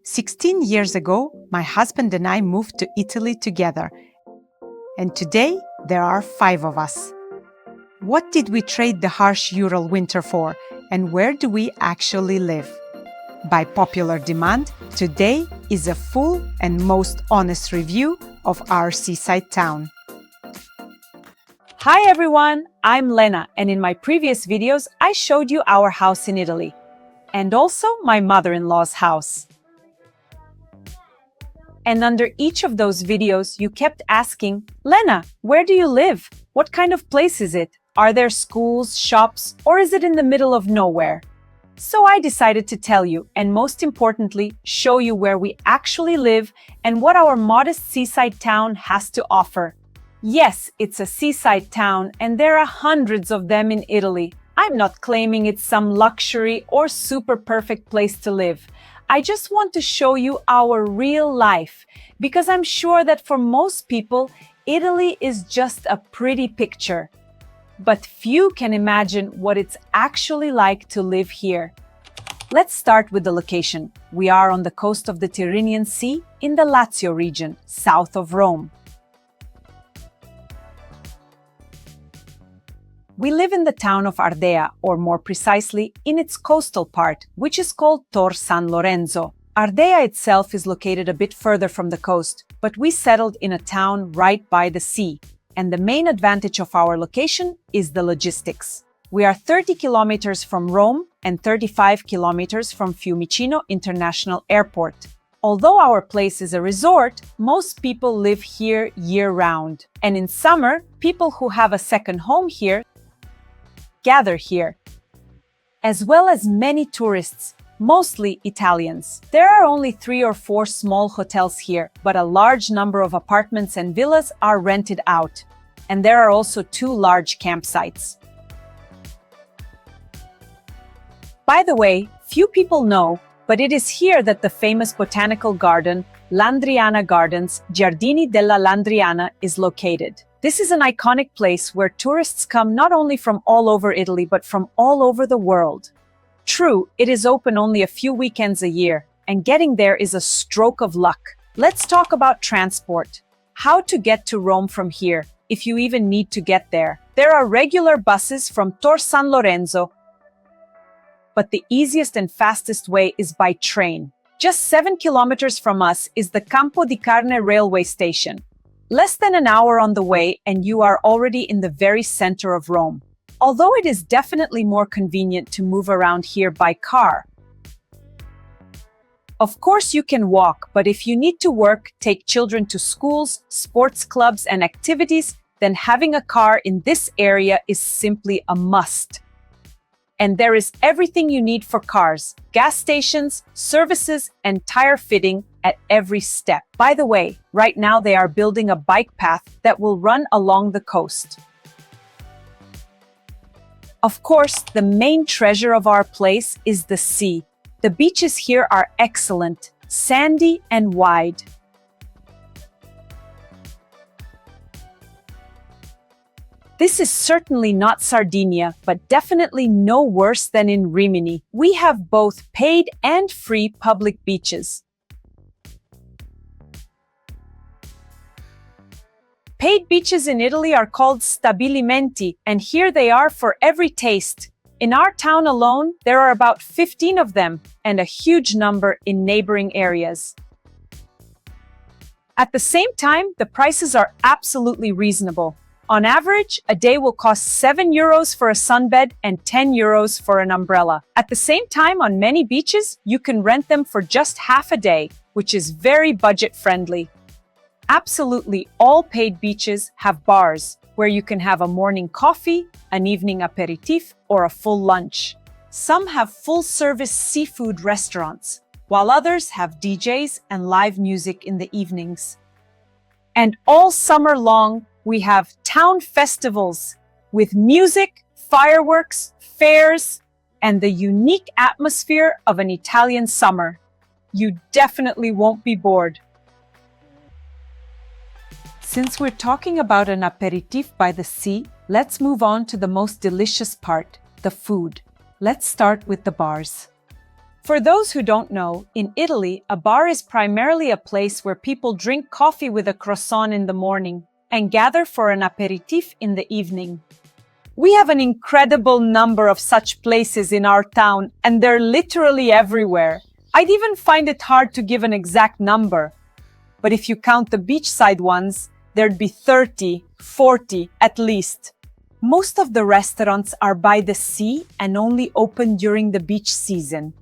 16 years ago, my husband and I moved to Italy together, and today there are 5 of us. What did we trade the harsh Ural winter for, and where do we actually live? By popular demand, today is a full and most honest review of our seaside town. Hi everyone, I'm Lena, and in my previous videos I showed you our house in Italy, and also my mother-in-law's house. And under each of those videos you kept asking, Lena, where do you live? What kind of place is it? Are there schools, shops, or is it in the middle of nowhere? So I decided to tell you, and most importantly, show you where we actually live and what our modest seaside town has to offer. Yes, it's a seaside town, and there are hundreds of them in Italy. I'm not claiming it's some luxury or super perfect place to live. I just want to show you our real life, because I'm sure that for most people, Italy is just a pretty picture. But few can imagine what it's actually like to live here. Let's start with the location. We are on the coast of the Tyrrhenian Sea in the Lazio region, south of Rome. We live in the town of Ardea, or more precisely, in its coastal part, which is called Tor San Lorenzo. Ardea itself is located a bit further from the coast, but we settled in a town right by the sea. And the main advantage of our location is the logistics. We are 30 kilometers from Rome and 35 kilometers from Fiumicino International Airport. Although our place is a resort, most people live here year-round. And in summer, people who have a second home here gather here, as well as many tourists, mostly Italians. There are only 3 or 4 small hotels here, but a large number of apartments and villas are rented out, and there are also 2 large campsites. By the way, few people know, but it is here that the famous botanical garden, Landriana Gardens, Giardini della Landriana, is located. This is an iconic place where tourists come not only from all over Italy, but from all over the world. True, it is open only a few weekends a year, and getting there is a stroke of luck. Let's talk about transport. How to get to Rome from here, if you even need to get there. There are regular buses from Tor San Lorenzo, but the easiest and fastest way is by train. Just 7 kilometers from us is the Campo di Carne railway station. Less than an hour on the way and you are already in the very center of Rome. Although it is definitely more convenient to move around here by car. Of course you can walk, but if you need to work, take children to schools, sports clubs and activities, then having a car in this area is simply a must. And there is everything you need for cars, gas stations, services, and tire fitting at every step. By the way, right now they are building a bike path that will run along the coast. Of course, the main treasure of our place is the sea. The beaches here are excellent, sandy and wide. This is certainly not Sardinia, but definitely no worse than in Rimini. We have both paid and free public beaches. Paid beaches in Italy are called stabilimenti, and here they are for every taste. In our town alone, there are about 15 of them, and a huge number in neighboring areas. At the same time, the prices are absolutely reasonable. On average, a day will cost 7 euros for a sunbed and 10 euros for an umbrella. At the same time, on many beaches, you can rent them for just half a day, which is very budget-friendly. Absolutely all paid beaches have bars, where you can have a morning coffee, an evening aperitif, or a full lunch. Some have full-service seafood restaurants, while others have DJs and live music in the evenings. And all summer long, we have town festivals with music, fireworks, fairs, and the unique atmosphere of an Italian summer. You definitely won't be bored. Since we're talking about an aperitif by the sea, let's move on to the most delicious part, the food. Let's start with the bars. For those who don't know, in Italy, a bar is primarily a place where people drink coffee with a croissant in the morning and gather for an aperitif in the evening. We have an incredible number of such places in our town, and they're literally everywhere. I'd even find it hard to give an exact number. But if you count the beachside ones, there'd be 30, 40 at least. Most of the restaurants are by the sea and only open during the beach season.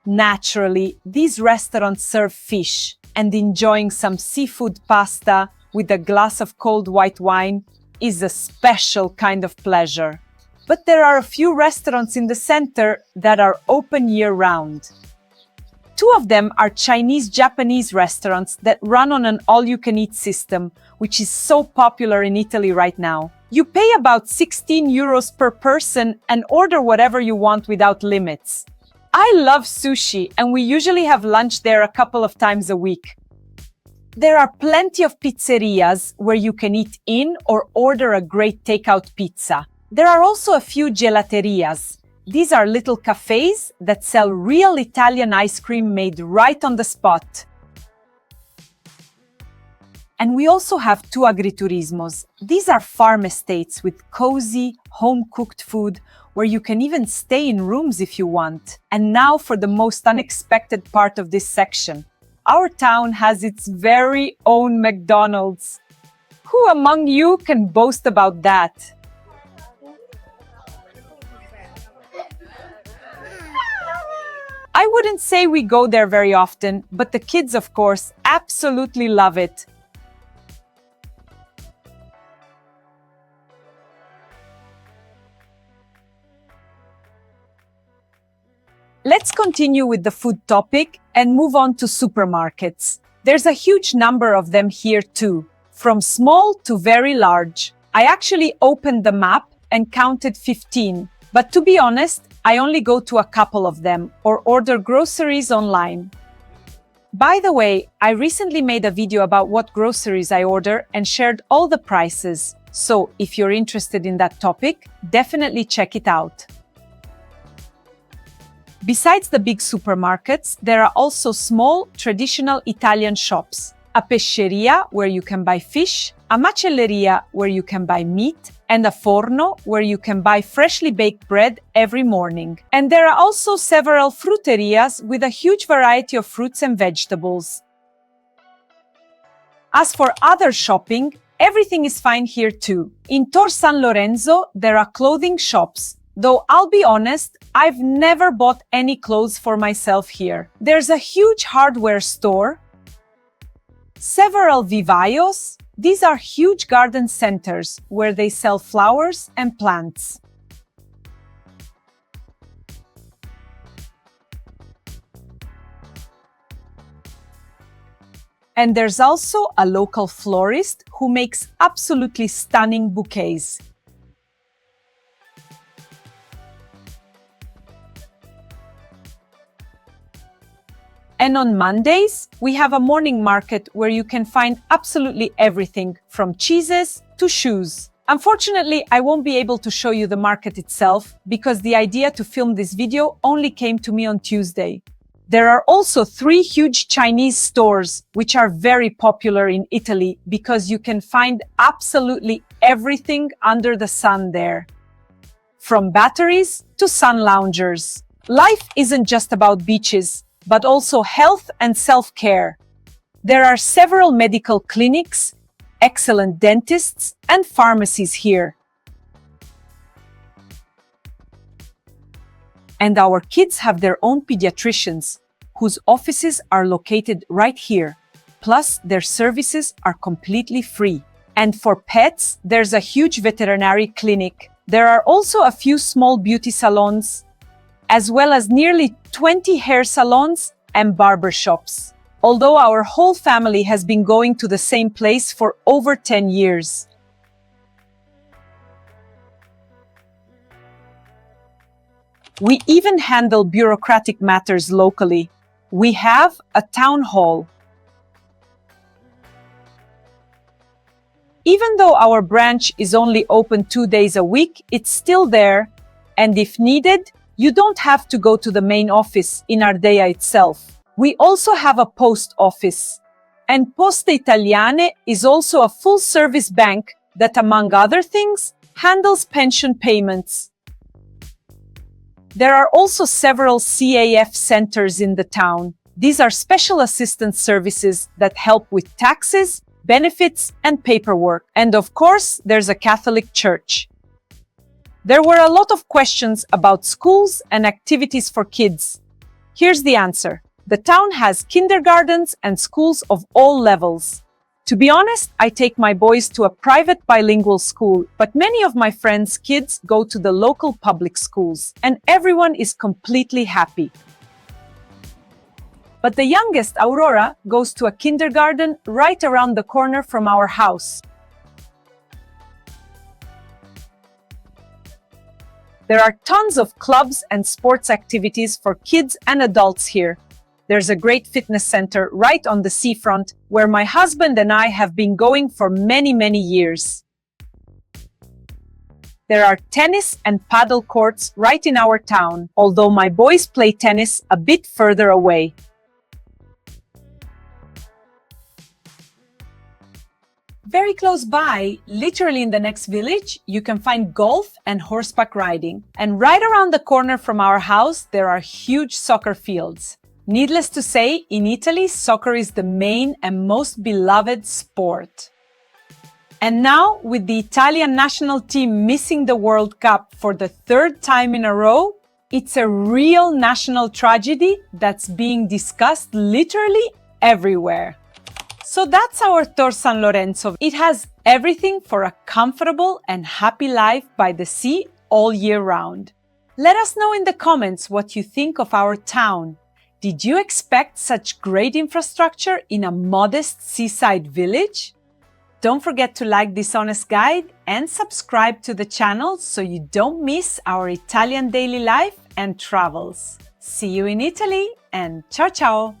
Naturally, these restaurants serve fish, and enjoying some seafood pasta with a glass of cold white wine is a special kind of pleasure. But there are a few restaurants in the center that are open year-round. Two of them are Chinese-Japanese restaurants that run on an all-you-can-eat system, which is so popular in Italy right now. You pay about 16 euros per person and order whatever you want without limits. I love sushi, and we usually have lunch there a couple of times a week. There are plenty of pizzerias where you can eat in or order a great takeout pizza. There are also a few gelaterias. These are little cafes that sell real Italian ice cream made right on the spot. And we also have two agriturismos. These are farm estates with cozy, home-cooked food where you can even stay in rooms if you want. And now for the most unexpected part of this section. Our town has its very own McDonald's. Who among you can boast about that? I wouldn't say we go there very often, but the kids, of course, absolutely love it. Let's continue with the food topic and move on to supermarkets. There's a huge number of them here too, from small to very large. I actually opened the map and counted 15, but to be honest, I only go to a couple of them or order groceries online. By the way, I recently made a video about what groceries I order and shared all the prices. So if you're interested in that topic, definitely check it out. Besides the big supermarkets, there are also small, traditional Italian shops. A pescheria, where you can buy fish, a macelleria, where you can buy meat, and a forno, where you can buy freshly baked bread every morning. And there are also several fruterias with a huge variety of fruits and vegetables. As for other shopping, everything is fine here too. In Tor San Lorenzo, there are clothing shops. Though I'll be honest, I've never bought any clothes for myself here. There's a huge hardware store, several vivaios. These are huge garden centers where they sell flowers and plants. And there's also a local florist who makes absolutely stunning bouquets. And on Mondays, we have a morning market where you can find absolutely everything from cheeses to shoes. Unfortunately, I won't be able to show you the market itself because the idea to film this video only came to me on Tuesday. There are also 3 huge Chinese stores which are very popular in Italy because you can find absolutely everything under the sun there. From batteries to sun loungers. Life isn't just about beaches, but also health and self-care. There are several medical clinics, excellent dentists, and pharmacies here. And our kids have their own pediatricians, whose offices are located right here. Plus, their services are completely free. And for pets, there's a huge veterinary clinic. There are also a few small beauty salons, as well as nearly 20 hair salons and barber shops. Although our whole family has been going to the same place for over 10 years. We even handle bureaucratic matters locally. We have a town hall. Even though our branch is only open 2 days a week, it's still there, and if needed, You don't have to go to the main office in Ardea itself. We also have a post office. And Poste Italiane is also a full-service bank that, among other things, handles pension payments. There are also several CAF centers in the town. These are special assistance services that help with taxes, benefits, and paperwork. And of course, there's a Catholic church. There were a lot of questions about schools and activities for kids. Here's the answer. The town has kindergartens and schools of all levels. To be honest, I take my boys to a private bilingual school, but many of my friends' kids go to the local public schools, and everyone is completely happy. But the youngest, Aurora, goes to a kindergarten right around the corner from our house. There are tons of clubs and sports activities for kids and adults here. There's a great fitness center right on the seafront where my husband and I have been going for many years. There are tennis and paddle courts right in our town, although my boys play tennis a bit further away. Very close by, literally in the next village, you can find golf and horseback riding. And right around the corner from our house, there are huge soccer fields. Needless to say, in Italy, soccer is the main and most beloved sport. And now, with the Italian national team missing the World Cup for the third time in a row, it's a real national tragedy that's being discussed literally everywhere. So that's our Tor San Lorenzo. It has everything for a comfortable and happy life by the sea all year round. Let us know in the comments what you think of our town. Did you expect such great infrastructure in a modest seaside village? Don't forget to like this honest guide and subscribe to the channel so you don't miss our Italian daily life and travels. See you in Italy and ciao ciao!